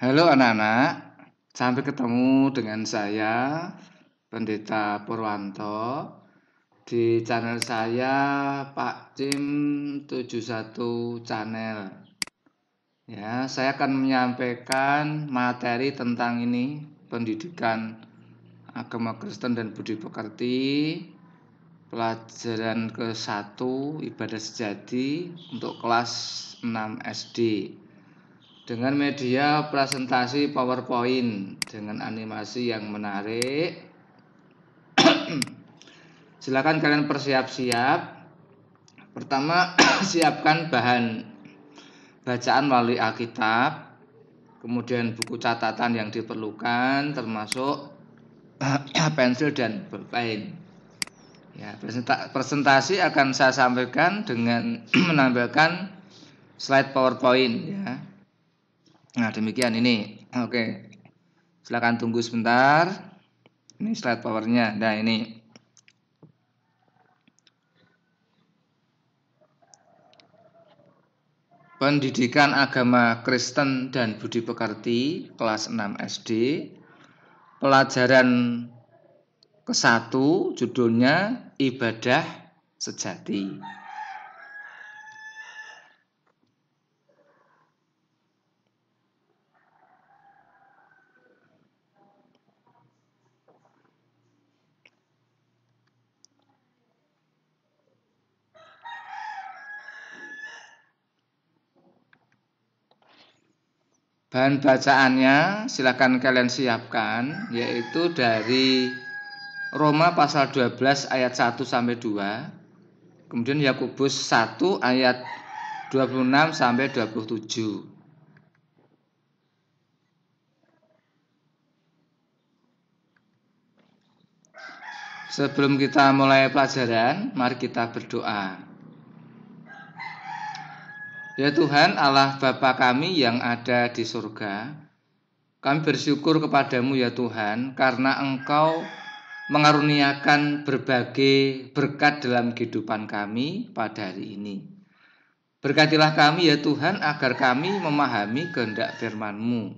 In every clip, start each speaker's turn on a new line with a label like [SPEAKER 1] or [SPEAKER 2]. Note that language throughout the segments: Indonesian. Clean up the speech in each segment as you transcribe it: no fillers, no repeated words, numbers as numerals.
[SPEAKER 1] Halo anak-anak, sampai ketemu dengan saya, Pendeta Purwanto, di channel saya Pak Cim 71 Channel. Ya, saya akan menyampaikan materi tentang ini, pendidikan agama Kristen dan budi pekerti, pelajaran ke-1 ibadah sejati untuk kelas 6 SD. Dengan media presentasi PowerPoint dengan animasi yang menarik. Silakan kalian bersiap-siap. Pertama, siapkan bahan bacaan melalui Alkitab, kemudian buku catatan yang diperlukan termasuk pensil dan pulpen. Ya, presentasi akan saya sampaikan dengan menampilkan slide PowerPoint ya. Nah, demikian ini. Oke. Silakan tunggu sebentar. Ini slide powernya. Nah, ini. Pendidikan agama Kristen dan budi pekerti kelas 6 SD. Pelajaran ke-1 judulnya Ibadah Sejati. Bahan bacaannya silakan kalian siapkan, yaitu dari Roma pasal 12 ayat 1 sampai 2, kemudian Yakobus 1 ayat 26 sampai 27. Sebelum kita mulai pelajaran, mari kita berdoa. Ya Tuhan Allah Bapa kami yang ada di surga, kami bersyukur kepadamu ya Tuhan karena Engkau mengaruniakan berbagai berkat dalam kehidupan kami pada hari ini. Berkatilah kami ya Tuhan agar kami memahami kehendak firman-Mu,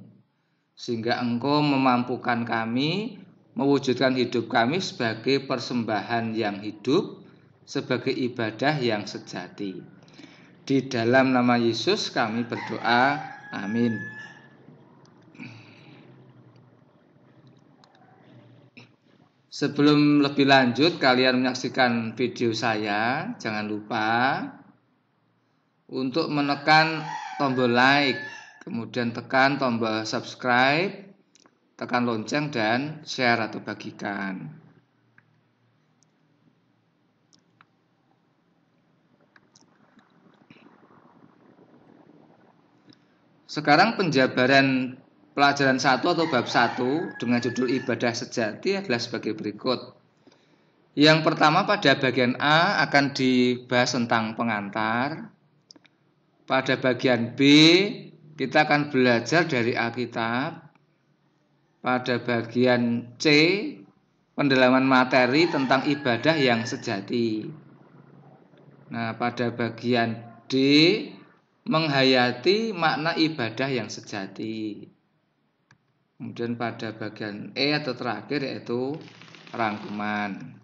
[SPEAKER 1] sehingga Engkau memampukan kami mewujudkan hidup kami sebagai persembahan yang hidup, sebagai ibadah yang sejati. Di dalam nama Yesus kami berdoa, amin. Sebelum lebih lanjut kalian menyaksikan video saya, jangan lupa untuk menekan tombol like, kemudian tekan tombol subscribe, tekan lonceng dan share atau bagikan. Sekarang penjabaran pelajaran 1 atau bab 1 dengan judul ibadah sejati adalah sebagai berikut. Yang pertama pada bagian A akan dibahas tentang pengantar. Pada bagian B kita akan belajar dari Alkitab. Pada bagian C pendalaman materi tentang ibadah yang sejati. Nah, pada bagian D menghayati makna ibadah yang sejati. Kemudian pada bagian E atau terakhir yaitu rangkuman.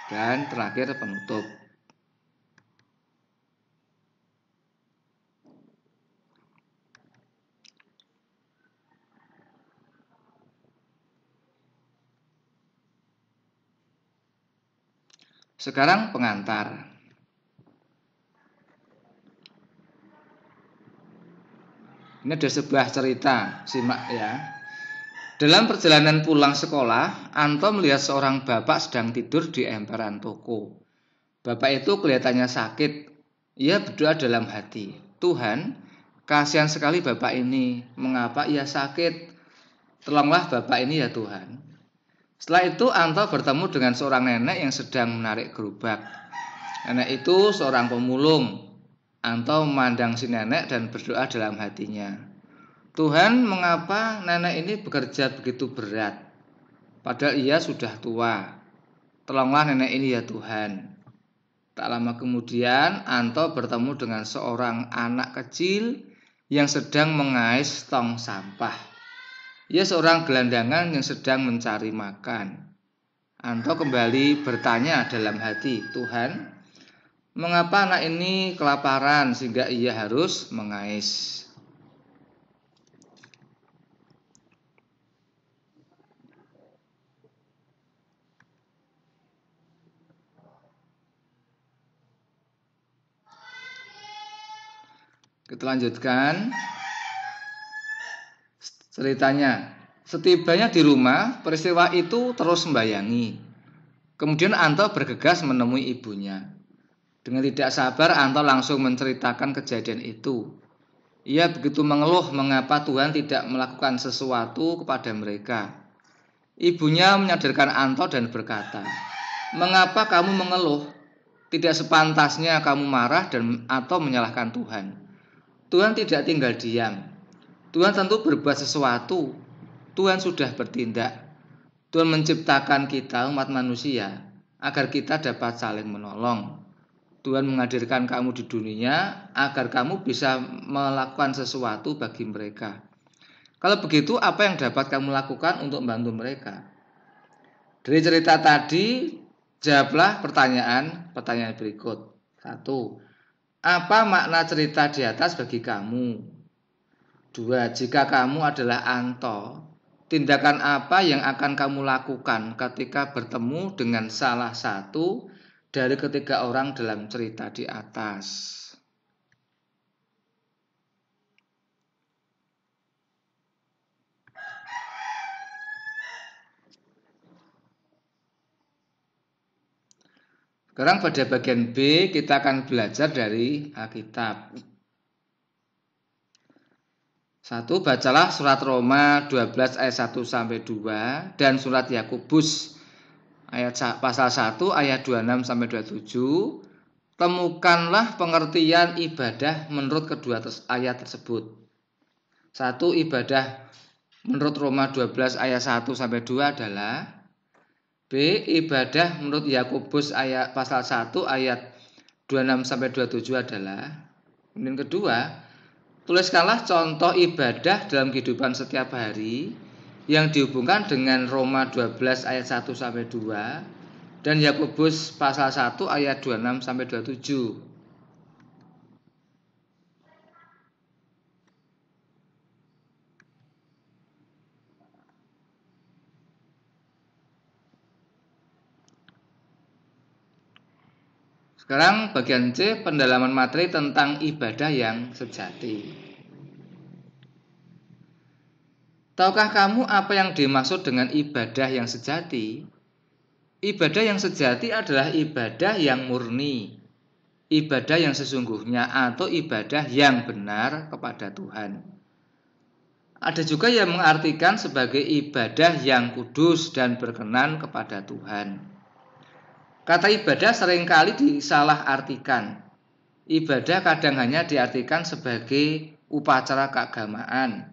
[SPEAKER 1] Dan terakhir penutup. Sekarang pengantar. Ini ada sebuah cerita, simak ya. Dalam perjalanan pulang sekolah, Anto melihat seorang bapak sedang tidur di emperan toko. Bapak itu kelihatannya sakit. Ia berdoa dalam hati, Tuhan, kasihan sekali bapak ini. Mengapa ia sakit? Tolonglah bapak ini ya Tuhan. Setelah itu Anto bertemu dengan seorang nenek yang sedang menarik gerobak. Nenek itu seorang pemulung. Anto memandang si nenek dan berdoa dalam hatinya. Tuhan, mengapa nenek ini bekerja begitu berat? Padahal ia sudah tua. Tolonglah nenek ini ya Tuhan. Tak lama kemudian Anto bertemu dengan seorang anak kecil yang sedang mengais tong sampah. Ia seorang gelandangan yang sedang mencari makan. Anto kembali bertanya dalam hati, Tuhan, mengapa anak ini kelaparan sehingga ia harus mengais? Kita lanjutkan ceritanya. Setibanya di rumah, peristiwa itu terus membayangi. Kemudian Anto bergegas menemui ibunya. Dengan tidak sabar, Anto langsung menceritakan kejadian itu. Ia begitu mengeluh mengapa Tuhan tidak melakukan sesuatu kepada mereka. Ibunya menyadarkan Anto dan berkata, "Mengapa kamu mengeluh? Tidak sepantasnya kamu marah atau menyalahkan Tuhan. Tuhan tidak tinggal diam. Tuhan tentu berbuat sesuatu. Tuhan sudah bertindak. Tuhan menciptakan kita umat manusia agar kita dapat saling menolong. Tuhan menghadirkan kamu di dunia agar kamu bisa melakukan sesuatu bagi mereka. Kalau begitu, apa yang dapat kamu lakukan untuk membantu mereka?" Dari cerita tadi, jawablah pertanyaan berikut. 1. Apa makna cerita di atas bagi kamu? 2. Jika kamu adalah Anto, tindakan apa yang akan kamu lakukan ketika bertemu dengan salah satu dari ketiga orang dalam cerita di atas? Sekarang pada bagian B kita akan belajar dari Alkitab. 1. Bacalah surat Roma 12 ayat 1 sampai 2 dan surat Yakobus pasal 1 ayat 26 sampai 27. Temukanlah pengertian ibadah menurut kedua ayat tersebut. 1. Ibadah menurut Roma 12 ayat 1 sampai 2 adalah: B. Ibadah menurut Yakobus pasal 1 ayat 26 sampai 27 adalah. Kemudian kedua, tuliskanlah contoh ibadah dalam kehidupan setiap hari yang dihubungkan dengan Roma 12 ayat 1 sampai 2 dan Yakobus pasal 1 ayat 26 sampai 27. Sekarang bagian C, pendalaman materi tentang ibadah yang sejati. Tahukah kamu apa yang dimaksud dengan ibadah yang sejati? Ibadah yang sejati adalah ibadah yang murni, ibadah yang sesungguhnya atau ibadah yang benar kepada Tuhan. Ada juga yang mengartikan sebagai ibadah yang kudus dan berkenan kepada Tuhan. Kata ibadah seringkali disalahartikan. Ibadah kadang hanya diartikan sebagai upacara keagamaan,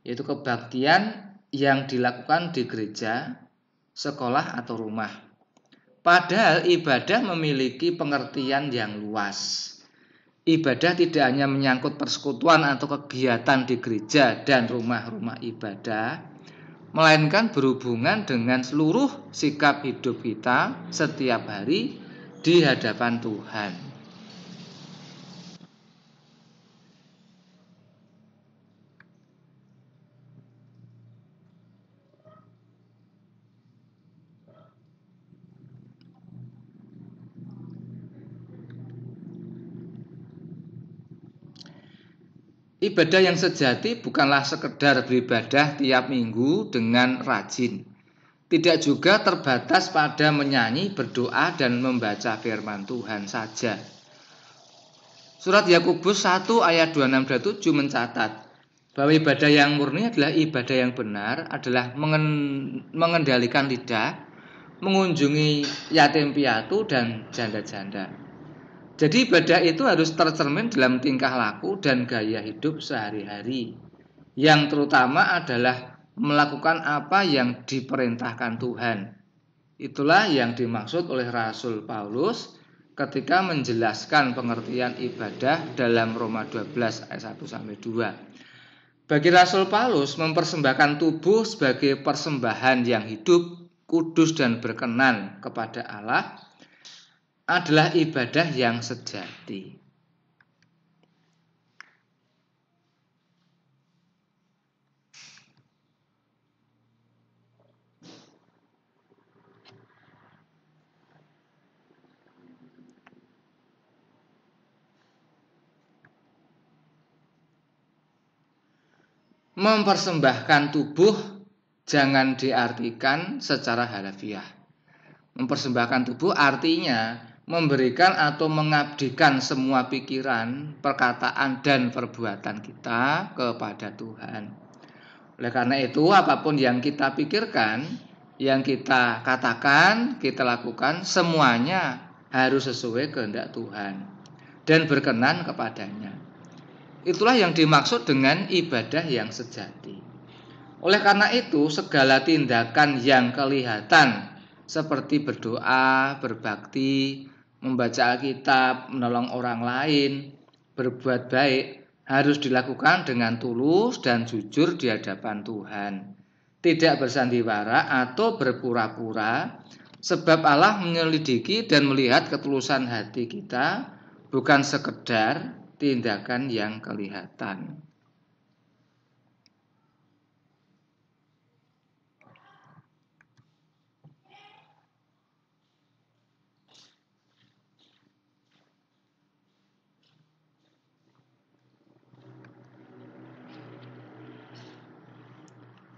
[SPEAKER 1] yaitu kebaktian yang dilakukan di gereja, sekolah, atau rumah. Padahal ibadah memiliki pengertian yang luas. Ibadah tidak hanya menyangkut persekutuan atau kegiatan di gereja dan rumah-rumah ibadah, melainkan berhubungan dengan seluruh sikap hidup kita setiap hari di hadapan Tuhan. Ibadah yang sejati bukanlah sekedar beribadah tiap minggu dengan rajin. Tidak juga terbatas pada menyanyi, berdoa, dan membaca firman Tuhan saja. Surat Yakobus 1 ayat 26-27 mencatat bahwa ibadah yang murni adalah ibadah yang benar, adalah mengendalikan lidah, mengunjungi yatim piatu dan janda-janda. Jadi ibadah itu harus tercermin dalam tingkah laku dan gaya hidup sehari-hari, yang terutama adalah melakukan apa yang diperintahkan Tuhan. Itulah yang dimaksud oleh Rasul Paulus ketika menjelaskan pengertian ibadah dalam Roma 12 ayat 1-2. Bagi Rasul Paulus, mempersembahkan tubuh sebagai persembahan yang hidup, kudus dan berkenan kepada Allah adalah ibadah yang sejati. Mempersembahkan tubuh jangan diartikan secara harfiah. Mempersembahkan tubuh artinya memberikan atau mengabdikan semua pikiran, perkataan, dan perbuatan kita kepada Tuhan. Oleh karena itu, apapun yang kita pikirkan, yang kita katakan, kita lakukan, semuanya harus sesuai kehendak Tuhan dan berkenan kepadanya. Itulah yang dimaksud dengan ibadah yang sejati. Oleh karena itu, segala tindakan yang kelihatan seperti berdoa, berbakti, membaca Alkitab, menolong orang lain, berbuat baik harus dilakukan dengan tulus dan jujur di hadapan Tuhan. Tidak bersandiwara atau berpura-pura, sebab Allah menyelidiki dan melihat ketulusan hati kita, bukan sekedar tindakan yang kelihatan.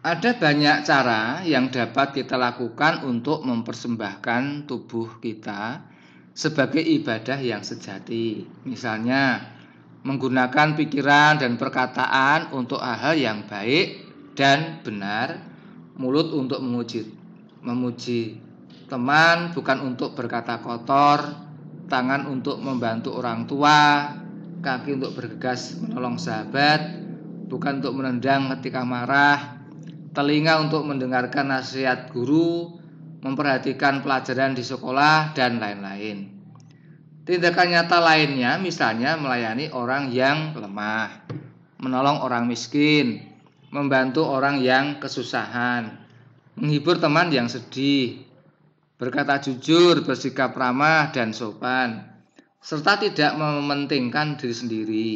[SPEAKER 1] Ada banyak cara yang dapat kita lakukan untuk mempersembahkan tubuh kita sebagai ibadah yang sejati. Misalnya, menggunakan pikiran dan perkataan untuk hal-hal yang baik dan benar, mulut untuk memuji teman, bukan untuk berkata kotor, tangan untuk membantu orang tua, kaki untuk bergegas menolong sahabat, bukan untuk menendang ketika marah, telinga untuk mendengarkan nasihat guru, memperhatikan pelajaran di sekolah, dan lain-lain. Tindakan nyata lainnya misalnya melayani orang yang lemah, menolong orang miskin, membantu orang yang kesusahan, menghibur teman yang sedih, berkata jujur, bersikap ramah dan sopan, serta tidak mementingkan diri sendiri.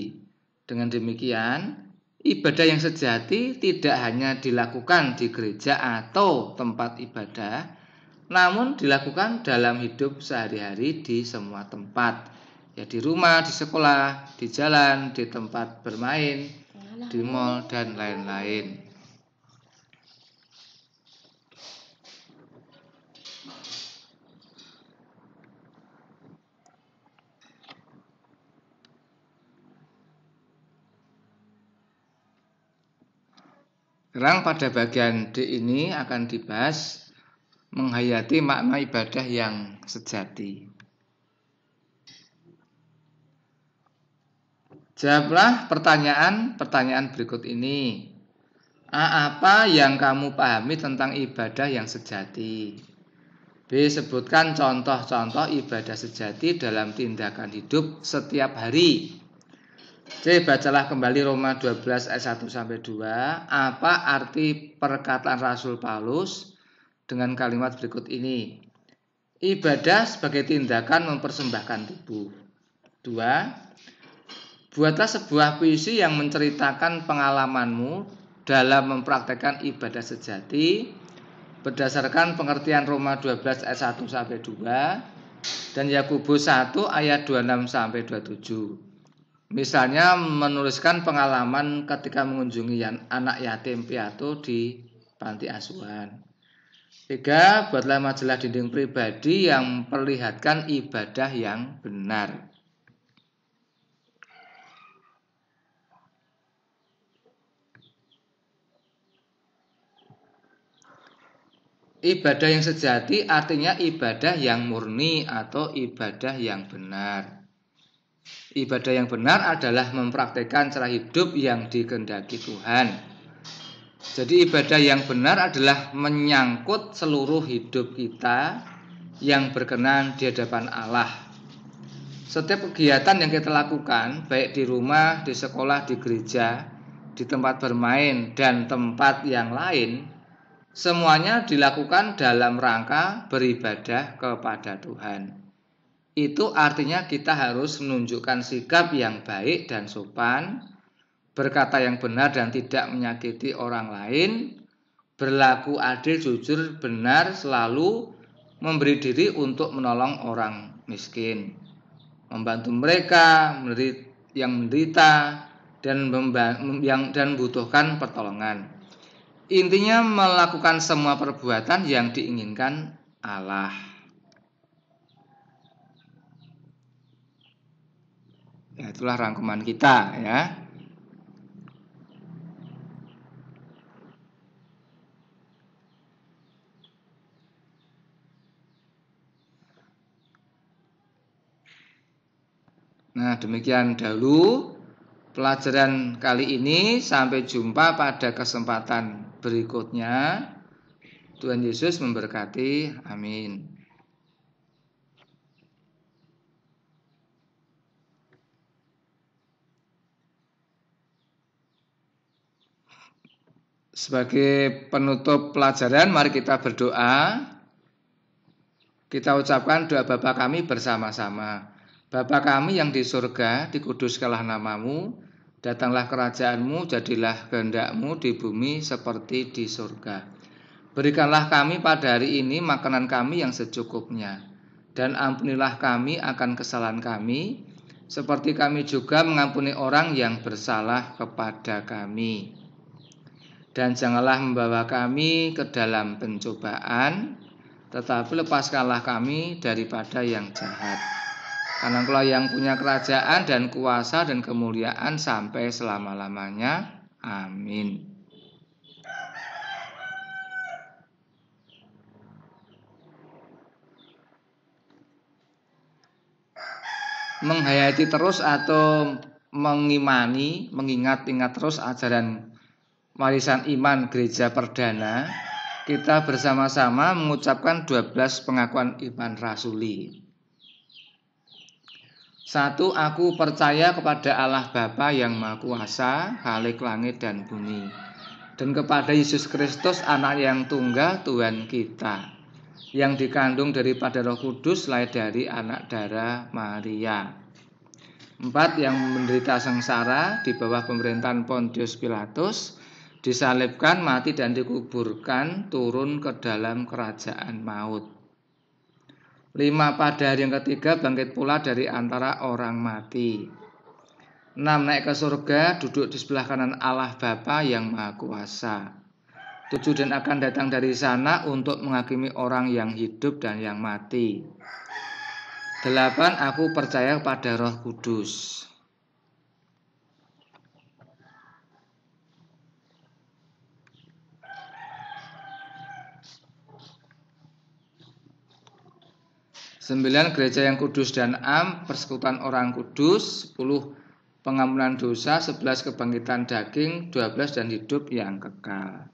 [SPEAKER 1] Dengan demikian, ibadah yang sejati tidak hanya dilakukan di gereja atau tempat ibadah, namun dilakukan dalam hidup sehari-hari di semua tempat. Ya, di rumah, di sekolah, di jalan, di tempat bermain, di mal, dan lain-lain. Sekarang pada bagian D ini akan dibahas menghayati makna ibadah yang sejati. Jawablah pertanyaan berikut ini. A. Apa yang kamu pahami tentang ibadah yang sejati? B. Sebutkan contoh-contoh ibadah sejati dalam tindakan hidup setiap hari. C. Bacalah kembali Roma 12 ayat 1-2. Apa arti perkataan Rasul Paulus dengan kalimat berikut ini? Ibadah sebagai tindakan mempersembahkan tubuh. 2. Buatlah sebuah puisi yang menceritakan pengalamanmu dalam mempraktekkan ibadah sejati berdasarkan pengertian Roma 12 ayat 1-2 dan Yakobus 1 ayat 26-27. Misalnya menuliskan pengalaman ketika mengunjungi anak yatim piatu di panti asuhan. 3. Buatlah majalah dinding pribadi yang memperlihatkan ibadah yang benar. Ibadah yang sejati artinya ibadah yang murni atau ibadah yang benar. Ibadah yang benar adalah mempraktikkan cara hidup yang dikehendaki Tuhan. Jadi ibadah yang benar adalah menyangkut seluruh hidup kita yang berkenan di hadapan Allah. Setiap kegiatan yang kita lakukan, baik di rumah, di sekolah, di gereja, di tempat bermain, dan tempat yang lain, semuanya dilakukan dalam rangka beribadah kepada Tuhan. Itu artinya kita harus menunjukkan sikap yang baik dan sopan, berkata yang benar dan tidak menyakiti orang lain, berlaku adil, jujur, benar, selalu memberi diri untuk menolong orang miskin, membantu mereka yang menderita dan membutuhkan pertolongan. Intinya melakukan semua perbuatan yang diinginkan Allah. Ya, itulah rangkuman kita ya. Nah, demikian dahulu pelajaran kali ini. Sampai jumpa pada kesempatan berikutnya. Tuhan Yesus memberkati. Amin. Sebagai penutup pelajaran, mari kita berdoa. Kita ucapkan doa Bapa kami bersama-sama. Bapa kami yang di surga, dikuduskanlah namamu, datanglah kerajaanmu, jadilah kehendak-mu di bumi seperti di surga. Berikanlah kami pada hari ini makanan kami yang secukupnya, dan ampunilah kami akan kesalahan kami, seperti kami juga mengampuni orang yang bersalah kepada kami. Dan janganlah membawa kami ke dalam pencobaan, tetapi lepaskanlah kami daripada yang jahat. Karena Engkau yang punya kerajaan dan kuasa dan kemuliaan sampai selama-lamanya. Amin. Menghayati terus atau mengingat-ingat terus ajaran warisan iman gereja perdana, kita bersama-sama mengucapkan 12 pengakuan iman rasuli. 1. Aku percaya kepada Allah Bapa yang Maha Kuasa, Khalik langit dan bumi, dan kepada Yesus Kristus, Anak yang tunggal Tuhan kita, yang dikandung daripada Roh Kudus, lahir dari anak darah Maria. 4. Yang menderita sengsara di bawah pemerintahan Pontius Pilatus, disalibkan, mati dan dikuburkan, turun ke dalam kerajaan maut. 5. Pada hari yang ketiga bangkit pula dari antara orang mati. 6. Naik ke surga, duduk di sebelah kanan Allah Bapa yang Maha Kuasa. 7. Dan akan datang dari sana untuk menghakimi orang yang hidup dan yang mati. 8. Aku percaya pada Roh Kudus. Sembilan, gereja yang kudus dan am, persekutuan orang kudus. 10, pengampunan dosa. 11, kebangkitan daging. 12, dan hidup yang kekal.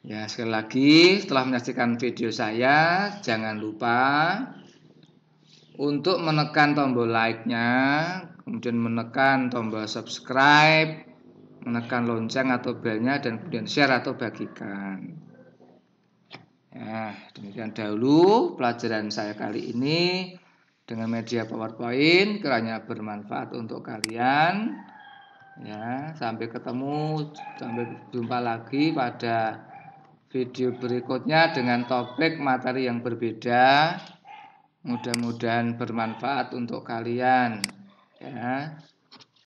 [SPEAKER 1] Ya, sekali lagi, setelah menyaksikan video saya, jangan lupa untuk menekan tombol like-nya, kemudian menekan tombol subscribe, menekan lonceng atau belnya, dan kemudian share atau bagikan. Ya, demikian dahulu pelajaran saya kali ini dengan media PowerPoint, kiranya bermanfaat untuk kalian. Ya, sampai jumpa lagi pada video berikutnya dengan topik materi yang berbeda. Mudah-mudahan bermanfaat untuk kalian. Ya.